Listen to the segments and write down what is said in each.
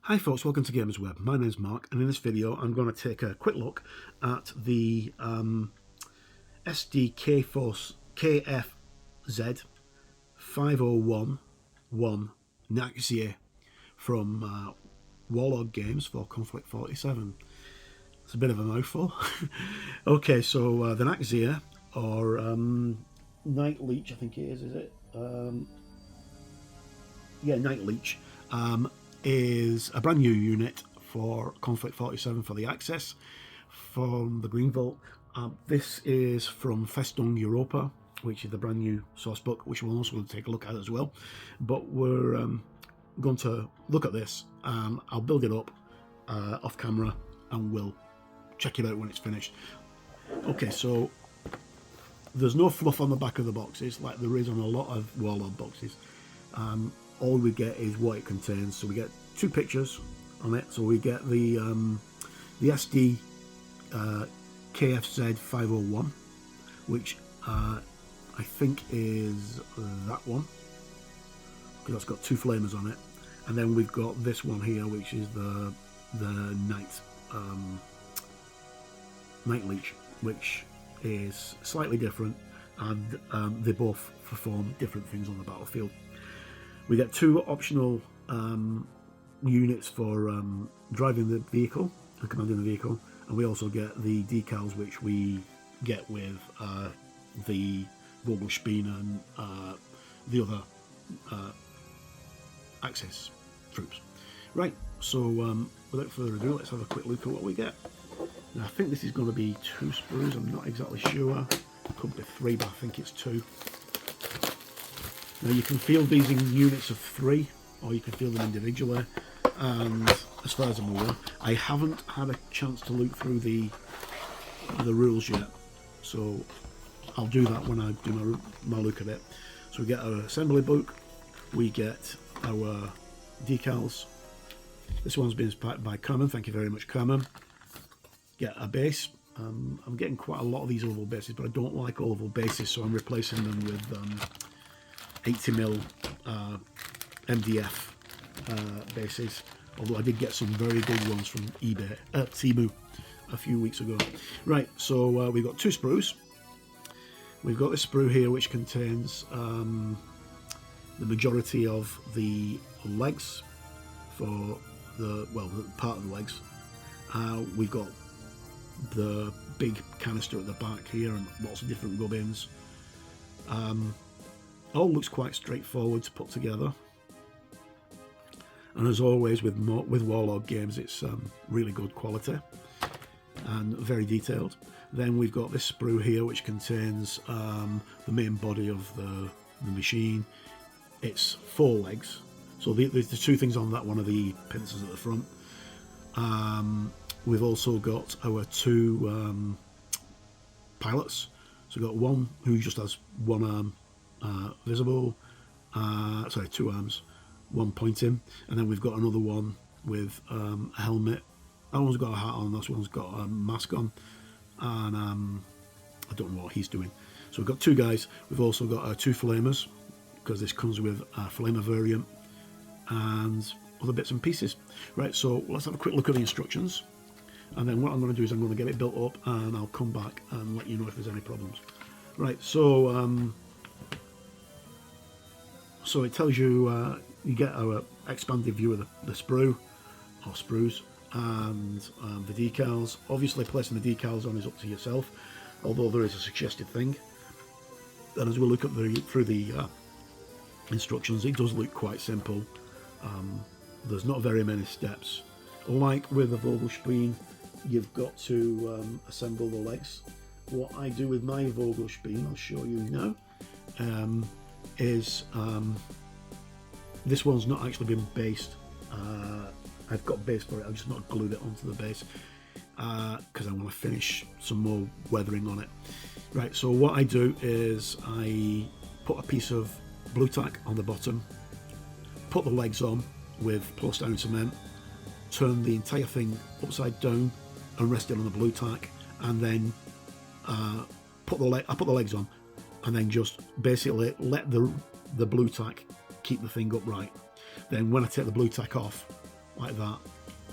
Hi folks, welcome to Gamers Web. My name's Mark, and in this video I'm going to take a quick look at the SD.KFZ.501 Nachtzehrer from Warlord games for Konflikt'47. It's a bit of a mouthful. Okay, so the Nachtzehrer, or Night Leech, I think it is it? Yeah, Night Leech. Is a brand new unit for Konflikt'47 for the Access from the Green Vault. This is from Festung Europa, which is the brand new source book, which we'll also take a look at as well. But we're going to look at this, and I'll build it up off camera, and we'll check it out when it's finished. Okay, so there's no fluff on the back of the boxes like there is on a lot of Warlord boxes. All we get is what it contains. So we get two pictures on it. So we get the SD.KFZ.501, which I think is that one, because that's got two flamers on it. And then we've got this one here, which is the Night Leech, which is slightly different, and they both perform different things on the battlefield. We get two optional units for driving the vehicle and commanding the vehicle, and we also get the decals, which we get with the Vogelspinne and the other Axis troops. Right, so without further ado, let's have a quick look at what we get. Now, I think this is going to be 2 sprues, I'm not exactly sure. It could be 3, but I think it's 2. Now, you can field these in units of 3, or you can field them individually, and as far as I'm aware, I haven't had a chance to look through the rules yet, so I'll do that when I do my look at it. So we get our assembly book, we get our decals. This one's been inspired by Carmen, thank you very much, Carmen. Get a base. I'm getting quite a lot of these oval bases, but I don't like oval bases, so I'm replacing them with 80mm MDF bases, although I did get some very good ones from Temu a few weeks ago. Right, so we've got 2 sprues. We've got this sprue here, which contains the majority of the legs for the part of the legs. We've got the big canister at the back here and lots of different gubbins. All looks quite straightforward to put together, and as always with Warlord games, it's really good quality and very detailed. Then we've got this sprue here, which contains the main body of the machine. It's 4 legs, so the 2 things on that one are the pincers at the front. We've also got our 2 pilots. So we've got one who just has 1 arm visible, 2 arms, 1 pointing, and then we've got another one with a helmet. That one's got a hat on, this one's got a mask on, and I don't know what he's doing. So we've got 2 guys. We've also got 2 flamers, because this comes with a flamer variant and other bits and pieces. Right, so let's have a quick look at the instructions, and then what I'm going to do is I'm going to get it built up, and I'll come back and let you know if there's any problems. Right, so so it tells you you get our expanded view of the sprue or sprues and the decals. Obviously, placing the decals on is up to yourself, although there is a suggested thing. And as we look at through the instructions, it does look quite simple. There's not very many steps. Like with the Vogelspinne, you've got to assemble the legs. What I do with my Vogelspinne, I'll show you now, is this one's not actually been based. I've got base for it, I've just not glued it onto the base because I want to finish some more weathering on it. Right, so what I do is I put a piece of blue tack on the bottom, put the legs on with polystyrene cement, turn the entire thing upside down and rest it on the blue tack, and then I put the legs on, and then just basically let the blue tack keep the thing upright. Then when I take the blue tack off, like that,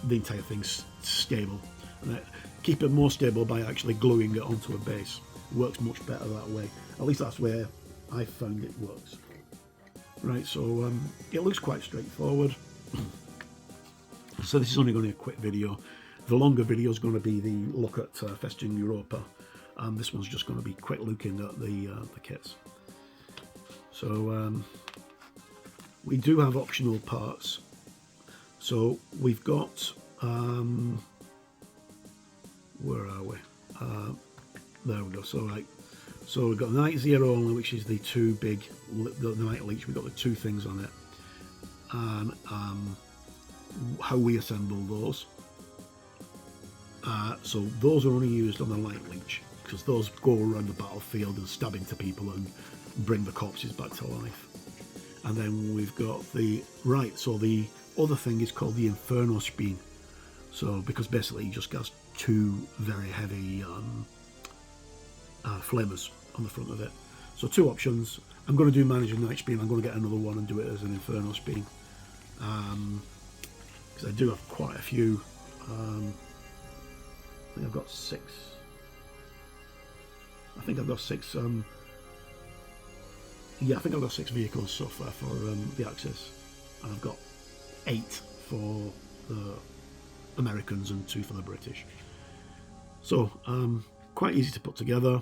the entire thing's stable. And keep it more stable by actually gluing it onto a base. It works much better that way. At least that's where I found it works. Right, so it looks quite straightforward. So this is only going to be a quick video. The longer video is going to be the look at Festung Europa. This one's just going to be quick looking at the kits. So we do have optional parts. So we've got, where are we? There we go. So we've got the Nachtzehrer only, which is the two big, the Night Leech. We've got the two things on it, and how we assemble those. So those are only used on the Night Leech, because those go around the battlefield and stab into people and bring the corpses back to life. And then we've got the, so the other thing is called the Infernospinne. So because basically he just has two very heavy flamers on the front of it. So two options. I'm going to do Manager Nachtzehrer. I'm going to get another one and do it as an Infernospinne. Because I do have quite a few. I think I've got six. I think I've got six. Yeah, I think I've got 6 vehicles so far for the Axis, and I've got 8 for the Americans and 2 for the British. So quite easy to put together.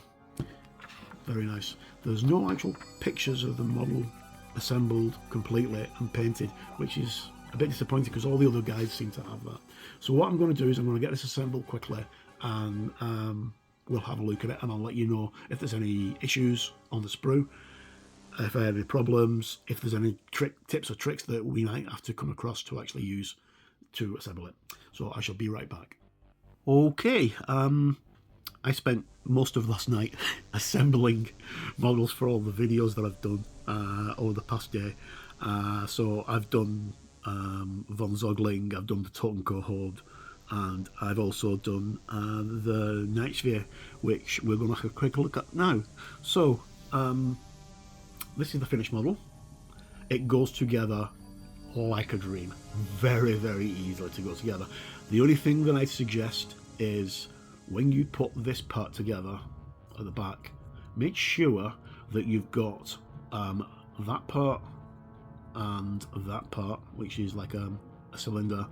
Very nice. There's no actual pictures of the model assembled completely and painted, which is a bit disappointing because all the other guys seem to have that. So what I'm going to do is I'm going to get this assembled quickly, and we'll have a look at it, and I'll let you know if there's any issues on the sprue, if I have any problems, if there's any tips or tricks that we might have to come across to actually use to assemble it. So I shall be right back. Okay, I spent most of last night assembling models for all the videos that I've done over the past day. So I've done von Zogling, I've done the Totenkorps, and I've also done the Nachtzehrer, which we're going to have a quick look at now. So this is the finished model. It goes together like a dream. Very, very easily to go together. The only thing that I suggest is when you put this part together at the back, make sure that you've got that part and that part, which is like a cylinder,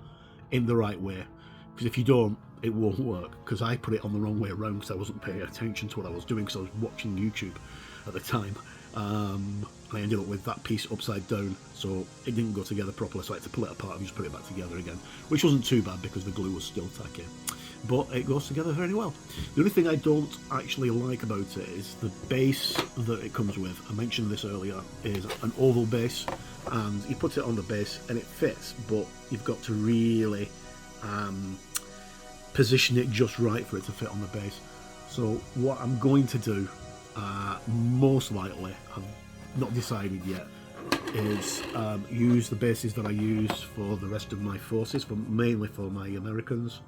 in the right way. Because if you don't, it won't work. Because I put it on the wrong way around because I wasn't paying attention to what I was doing, because I was watching YouTube at the time. I ended up with that piece upside down, so it didn't go together properly, so I had to pull it apart and just put it back together again, which wasn't too bad because the glue was still tacky, but it goes together very well. The only thing I don't actually like about it is the base that it comes with. I mentioned this earlier, is an oval base, and you put it on the base and it fits, but you've got to really position it just right for it to fit on the base. So what I'm going to do, most likely, I've not decided yet, is use the bases that I use for the rest of my forces, mainly for my Americans,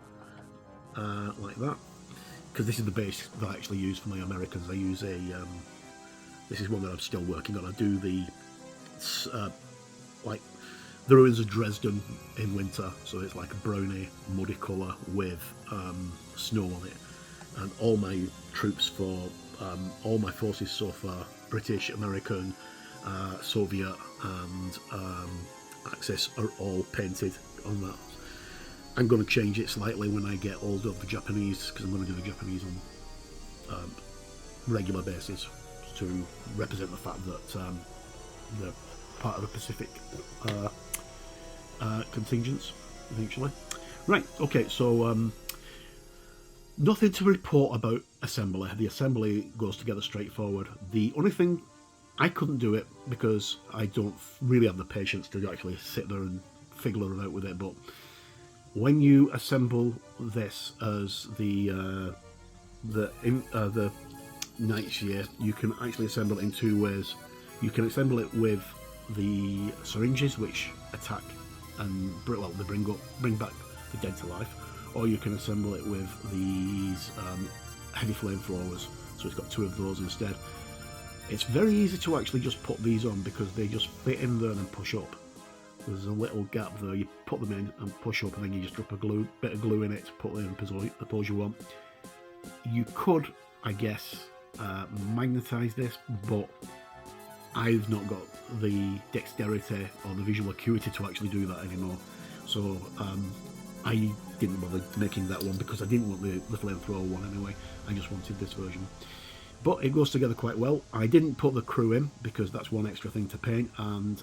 like that, because this is the base that I actually use for my Americans. I use a, this is one that I'm still working on. I do the, like, the ruins of Dresden in winter, so it's like a browny, muddy colour with snow on it, and all my troops for all my forces so far, British, American, Soviet and Axis, are all painted on that. I'm going to change it slightly when I get hold of the Japanese, because I'm going to do the Japanese on regular basis to represent the fact that they're part of the Pacific contingents eventually. Right, okay, so nothing to report about assembly. The assembly goes together straightforward. The only thing, I couldn't do it because I don't really have the patience to actually sit there and figure it out with it, but when you assemble this as the Nachtzehrer, you can actually assemble it in two ways. You can assemble it with the syringes, which attack and they bring back the dead to life, or you can assemble it with these heavy flamethrowers. So it's got 2 of those instead. It's very easy to actually just put these on because they just fit in there and push up. there's a little gap there. You put them in and push up, and then you just drop a bit of glue in it to put it in the pose you want. You could, I guess, magnetize this, but I've not got the dexterity or the visual acuity to actually do that anymore. So I didn't bother making that one because I didn't want the flamethrower one anyway. I just wanted this version. But it goes together quite well. I didn't put the crew in because that's one extra thing to paint, and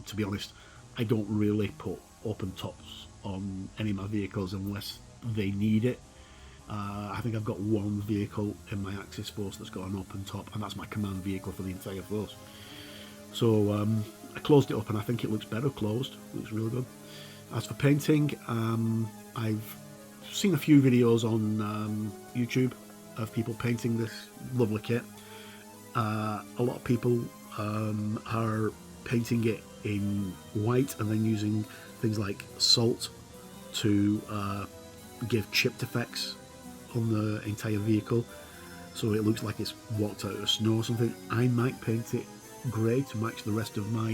to be honest, I don't really put open tops on any of my vehicles unless they need it. I think I've got one vehicle in my Axis force that's got an open top, and that's my command vehicle for the entire force. So I closed it up, and I think it looks better closed. It looks really good. As for painting, I've seen a few videos on YouTube of people painting this lovely kit. A lot of people are painting it in white and then using things like salt to give chipped effects on the entire vehicle, so it looks like it's walked out of snow or something. I might paint it grey to match the rest of my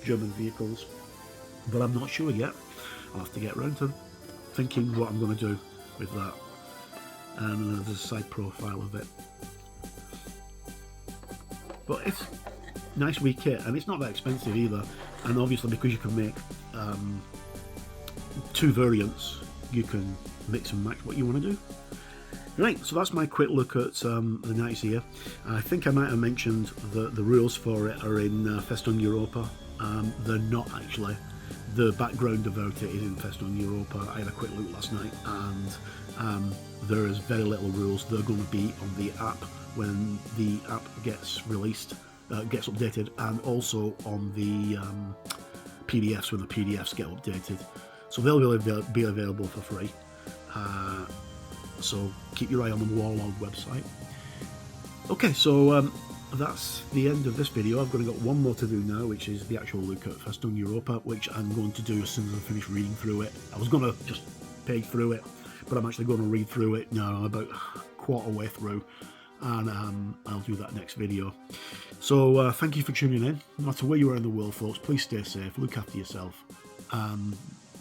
German vehicles, but I'm not sure yet. I'll have to get around to thinking what I'm going to do with that. And there's a side profile of it, but it's a nice wee kit, and it's not that expensive either. And obviously, because you can make two variants, you can mix and match what you want to do. Right, so that's my quick look at the Nachtzehrer. I think I might have mentioned that the rules for it are in Festung Europa. They're not actually. The background about it is in Festung Europa. I had a quick look last night, and there is very little rules. They're going to be on the app when the app gets released, gets updated, and also on the PDFs when the PDFs get updated. So they'll be available for free. So keep your eye on the Warlord website. Okay, so that's the end of this video. I've got one more to do now, which is the actual look at Festung Europa, which I'm going to do as soon as I finish reading through it. I was going to just page through it, but I'm actually going to read through it now. I'm about a quarter way through, and I'll do that next video. So thank you for tuning in. No matter where you are in the world, folks, please stay safe, look after yourself.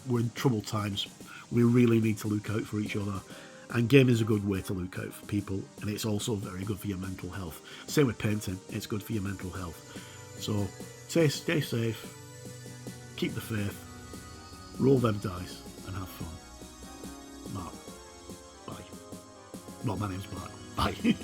We're in troubled times. We really need to look out for each other, and gaming is a good way to look out for people, and it's also very good for your mental health. Same with painting, it's good for your mental health. So stay safe, keep the faith, roll them dice, and have fun. Mark, bye. Well, my name's Mark. Bye.